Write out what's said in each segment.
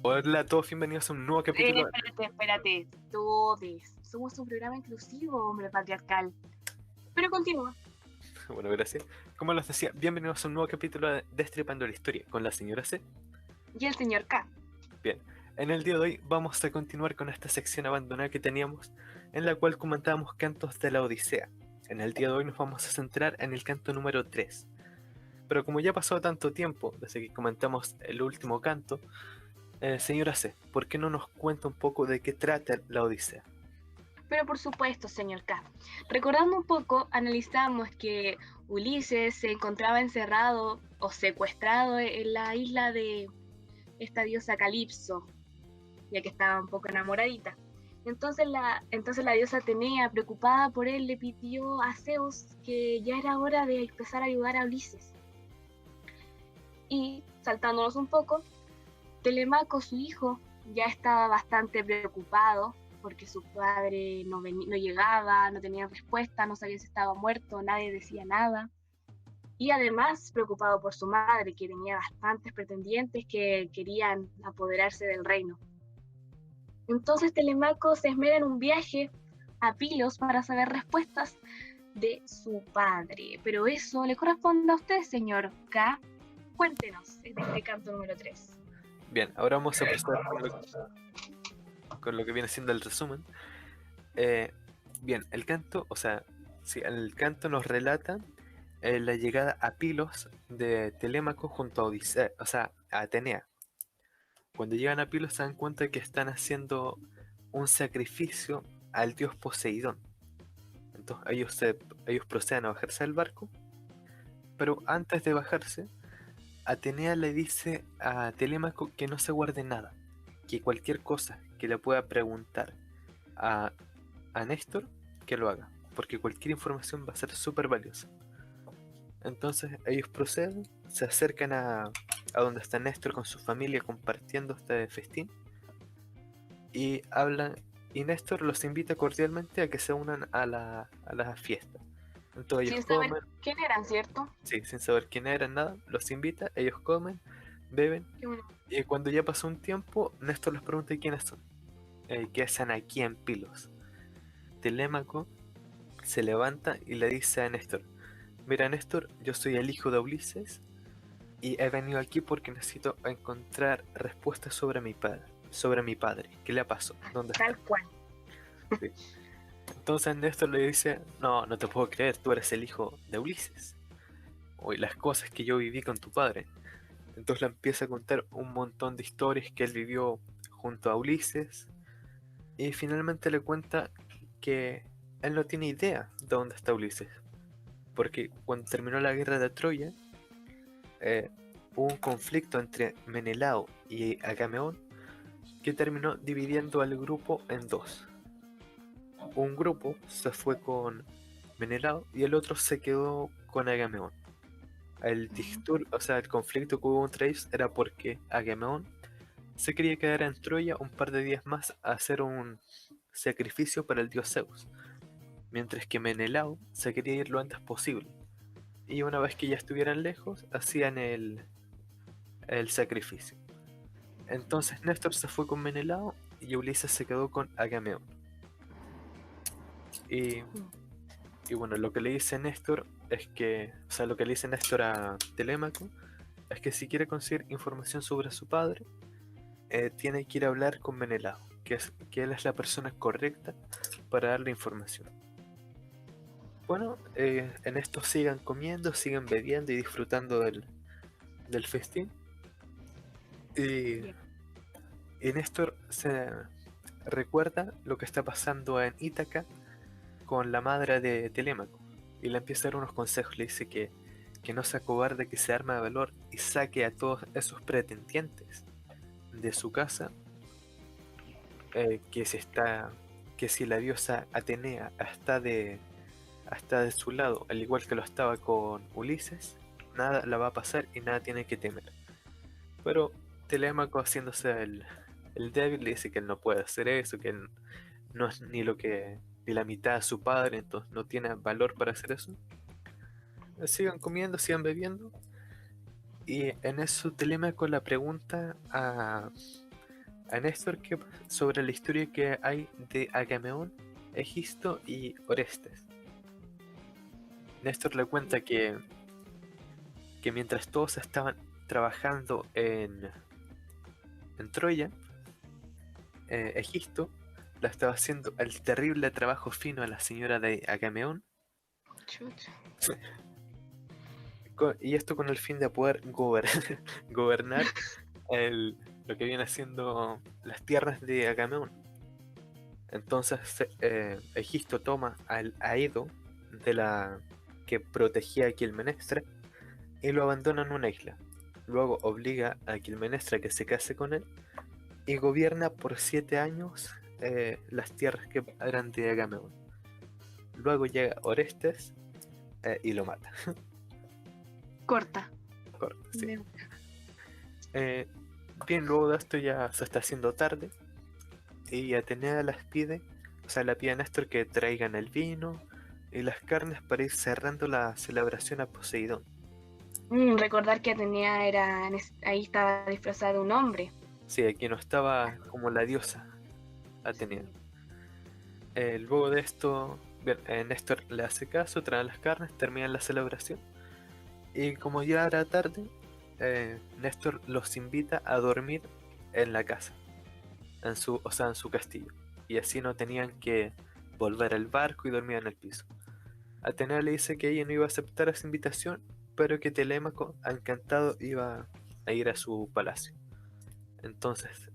Hola a todos, bienvenidos a un nuevo capítulo. Espérate. Todos. Somos un programa inclusivo, hombre patriarcal. Pero continúa. Bueno, gracias. Como les decía, bienvenidos a un nuevo capítulo de Destripando la Historia con la señora C. Y el señor K. Bien, en el día de hoy vamos a continuar con esta sección abandonada que teníamos, en la cual comentábamos cantos de la Odisea. En el día de hoy nos vamos a centrar en el canto número 3. Pero como ya pasó tanto tiempo desde que comentamos el último canto, señora C, ¿por qué no nos cuenta un poco de qué trata la Odisea? Pero por supuesto, señor K. Recordando un poco, analizamos que Ulises se encontraba encerrado o secuestrado en la isla de esta diosa Calipso, ya que estaba un poco enamoradita. Entonces la diosa Atenea, preocupada por él, le pidió a Zeus que ya era hora de empezar a ayudar a Ulises. Y, saltándonos un poco, Telemaco, su hijo, ya estaba bastante preocupado porque su padre no llegaba, no tenía respuesta, no sabía si estaba muerto, nadie decía nada. Y además preocupado por su madre, que tenía bastantes pretendientes que querían apoderarse del reino. Entonces Telemaco se esmera en un viaje a Pilos para saber respuestas de su padre. Pero eso le corresponde a usted, señor K. Cuéntenos de este canto número 3. Bien, ahora vamos a proceder con lo que viene siendo el resumen. Bien, el canto, sí, el canto nos relata la llegada a Pilos de Telémaco junto a Odisea, a Atenea. Cuando llegan a Pilos se dan cuenta que están haciendo un sacrificio al dios Poseidón. Entonces ellos proceden a bajarse del barco, pero antes de bajarse, Atenea le dice a Telémaco que no se guarde nada, que cualquier cosa que le pueda preguntar a, a Néstor, que lo haga, porque cualquier información va a ser súper valiosa. Entonces ellos proceden, se acercan a donde está Néstor con su familia compartiendo este festín y hablan, y Néstor los invita cordialmente a que se unan a la fiesta. Entonces ellos Sin saber comen, quién eran, ¿cierto? sí, sin saber quién eran, nada, los invita, ellos comen, beben, Qué bueno. y cuando ya pasó un tiempo, Néstor les pregunta quiénes son, qué hacen aquí en Pilos. Telémaco se levanta y le dice a Néstor: mira Néstor, yo soy el hijo de Ulises y he venido aquí porque necesito encontrar respuestas sobre mi padre. ¿Qué le pasó? ¿Dónde Tal está? cual. Sí. Entonces Néstor le dice: no, no te puedo creer, tú eres el hijo de Ulises. Oye, las cosas que yo viví con tu padre. Entonces le empieza a contar un montón de historias que él vivió junto a Ulises y finalmente le cuenta que él no tiene idea de dónde está Ulises. Porque cuando terminó la guerra de Troya, eh, hubo un conflicto entre Menelao y Agamenón que terminó dividiendo al grupo en dos. Un grupo se fue con Menelao y el otro se quedó con Agamenón. El conflicto que hubo entre ellos era porque Agamenón se quería quedar en Troya un par de días más a hacer un sacrificio para el dios Zeus, mientras que Menelao se quería ir lo antes posible. Y una vez que ya estuvieran lejos, hacían el sacrificio. Entonces Néstor se fue con Menelao y Ulises se quedó con Agamenón. Y, y bueno, lo que le dice Néstor es que, lo que le dice Néstor a Telémaco es que si quiere conseguir información sobre su padre, tiene que ir a hablar con Menelao, que él es la persona correcta para darle información. Bueno, en esto sigan comiendo, sigan bebiendo y disfrutando del festín. Y, Bien. y Néstor se recuerda lo que está pasando en Ítaca con la madre de Telémaco y le empieza a dar unos consejos. Le dice que no se acobarde, que se arme de valor y saque a todos esos pretendientes de su casa, eh, que si está que si la diosa Atenea está de su lado, al igual que lo estaba con Ulises, nada la va a pasar y nada tiene que temer. Pero Telémaco, haciéndose el débil, le dice que él no puede hacer eso, que él no es ni la mitad de su padre, entonces no tiene valor para hacer eso. Sigan comiendo, sigan bebiendo. Y en eso Telémaco le pregunta a Néstor sobre la historia que hay de Agamenón, Egisto y Orestes. Néstor le cuenta que mientras todos estaban trabajando en Troya, Egisto la estaba haciendo el terrible trabajo fino a la señora de Agamenón, Chucha. y esto con el fin de poder gobernar lo que viene siendo las tierras de Agamenón. Entonces Egisto toma al Aedo de la que protegía a Quilmenestra y lo abandona en una isla. Luego obliga a Quilmenestra que se case con él y gobierna por 7 años las tierras que eran de Agamenón. Luego llega Orestes y lo mata. Corta. Corta, sí. De- Bien, luego de esto ya se está haciendo tarde y Atenea las pide, o sea, le pide a Néstor que traigan el vino y las carnes para ir cerrando la celebración a Poseidón. Recordar que Atenea ahí estaba disfrazada de un hombre. Sí, aquí no estaba como la diosa Atenea. Luego de esto, bien, Néstor le hace caso, traen las carnes, terminan la celebración. Y como ya era tarde, Néstor los invita a dormir en la casa, o sea, en su castillo. Y así no tenían que volver al barco y dormir en el piso. Atenea le dice que ella no iba a aceptar esa invitación, pero que Telémaco, encantado, iba a ir a su palacio. Entonces,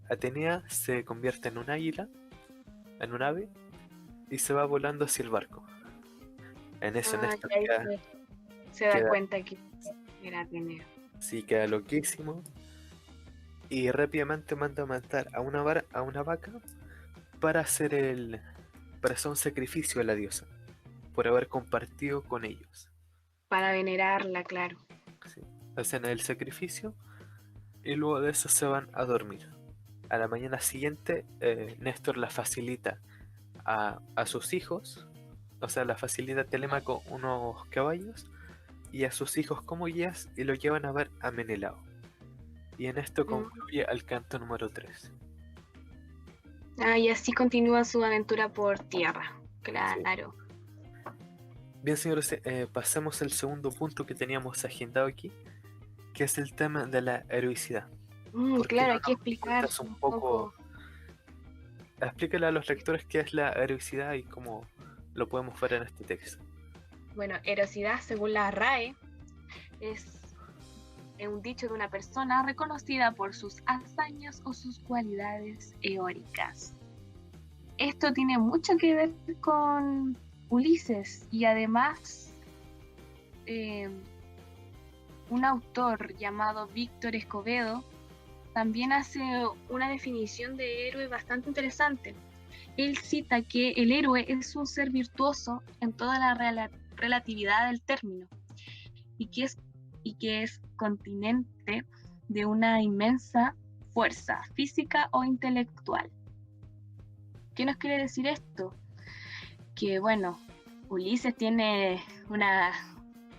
Atenea se convierte en un águila, en un ave, y se va volando hacia el barco. En eso Néstor Y ahí se da queda, cuenta que era Atenea. sí, queda loquísimo y rápidamente manda a matar a una vaca para hacer un sacrificio a la diosa por haber compartido con ellos. Para venerarla, claro. Sí. Hacen el sacrificio y luego de eso se van a dormir. A la mañana siguiente, Néstor la facilita a sus hijos, o sea, la facilita a Telémaco unos caballos y a sus hijos como guías y lo llevan a ver a Menelao. Y en esto concluye el canto número 3. Y así continúa su aventura por tierra. Claro. Bien, señores, pasemos al segundo punto que teníamos agendado aquí, que es el tema de la heroicidad. Claro, hay que explicar Cuentas un poco. Explícale a los lectores qué es la heroicidad y cómo lo podemos ver en este texto. Bueno, heroicidad, según la RAE, es un dicho de una persona reconocida por sus hazañas o sus cualidades heroicas. Esto tiene mucho que ver con Ulises y además un autor llamado Víctor Escobedo también hace una definición de héroe bastante interesante. Él cita que el héroe es un ser virtuoso en toda la relatividad del término y que es continente de una inmensa fuerza física o intelectual. ¿Qué nos quiere decir esto? Que bueno, Ulises tiene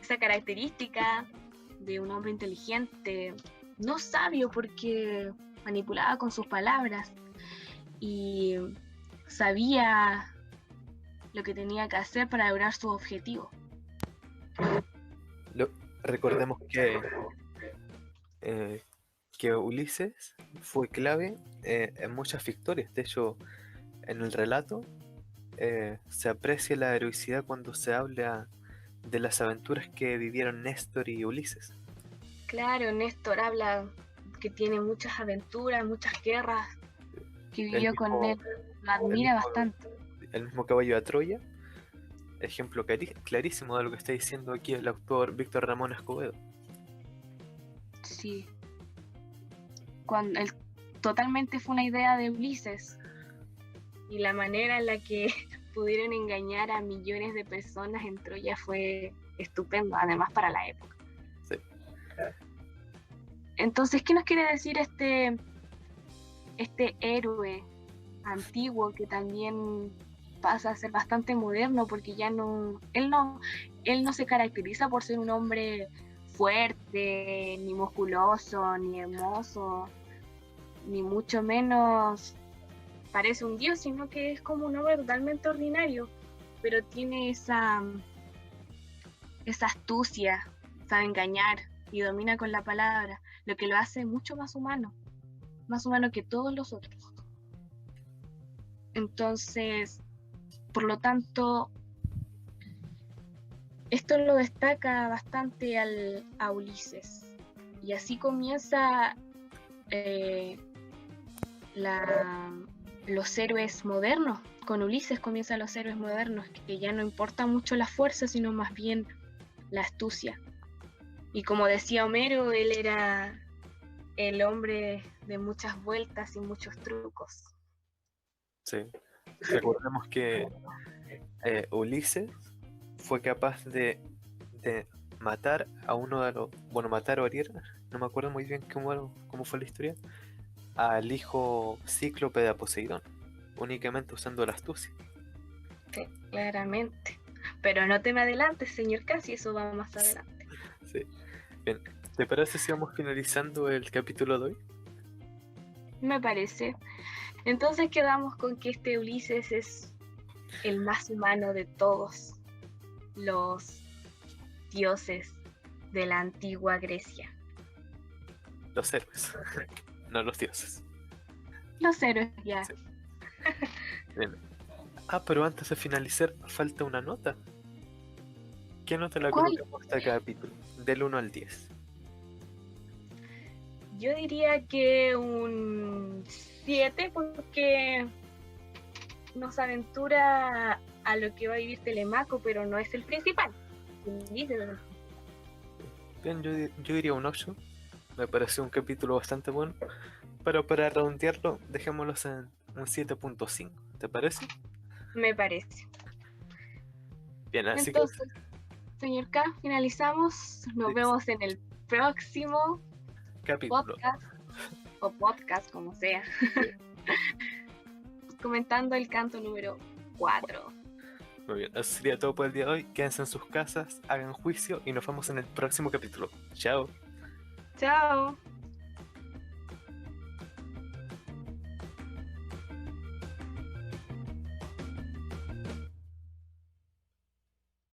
esa característica de un hombre inteligente, no sabio porque manipulaba con sus palabras y sabía lo que tenía que hacer para lograr su objetivo. Recordemos que Ulises fue clave en muchas victorias. De hecho, en el relato se aprecia la heroicidad cuando se habla de las aventuras que vivieron Néstor y Ulises. Claro, Néstor habla que tiene muchas aventuras, muchas guerras, que vivió con él, lo admira bastante. El mismo caballo de Troya, ejemplo clarísimo de lo que está diciendo aquí el autor Víctor Ramón Escobedo. Sí. Totalmente fue una idea de Ulises y la manera en la que pudieron engañar a millones de personas en Troya fue estupendo, además para la época. Sí. Entonces, ¿qué nos quiere decir este héroe antiguo que también pasa a ser bastante moderno porque ya él no se caracteriza por ser un hombre fuerte, ni musculoso, ni hermoso, ni mucho menos parece un dios, sino que es como un hombre totalmente ordinario, pero tiene esa astucia, sabe engañar y domina con la palabra, lo que lo hace mucho más humano que todos los otros. Entonces, por lo tanto, esto lo destaca bastante a Ulises. Y así comienza los héroes modernos. Con Ulises comienzan los héroes modernos, que ya no importa mucho la fuerza, sino más bien la astucia. Y como decía Homero, él era el hombre de muchas vueltas y muchos trucos. Sí. Recordemos que Ulises fue capaz de matar a uno de los... Bueno, matar o herir, no me acuerdo muy bien cómo fue la historia, al hijo cíclope de Poseidón, únicamente usando la astucia. Sí, claramente. Pero no te me adelantes, señor Casi, eso va más adelante. Sí. Bien, ¿te parece si vamos finalizando el capítulo de hoy? Me parece. Entonces quedamos con que este Ulises es el más humano de todos los dioses de la antigua Grecia. Los héroes, no los dioses. Los héroes, ya. Sí. Bien. Pero antes de finalizar, falta una nota. ¿Qué nota le colocamos a este capítulo? Del 1 al 10. Yo diría que un 7, porque nos aventura a lo que va a vivir Telemaco, pero no es el principal. Bien, yo diría un 8. Me pareció un capítulo bastante bueno. Pero para redondearlo, dejémoslo en un 7.5. ¿Te parece? Me parece. Bien, así entonces, señor K, finalizamos. Nos vemos en el próximo capítulo. Podcast, como sea. Comentando el canto número 4. Muy bien, eso sería todo por el día de hoy. Quédense en sus casas, hagan juicio y nos vemos en el próximo capítulo. Chao. Chao.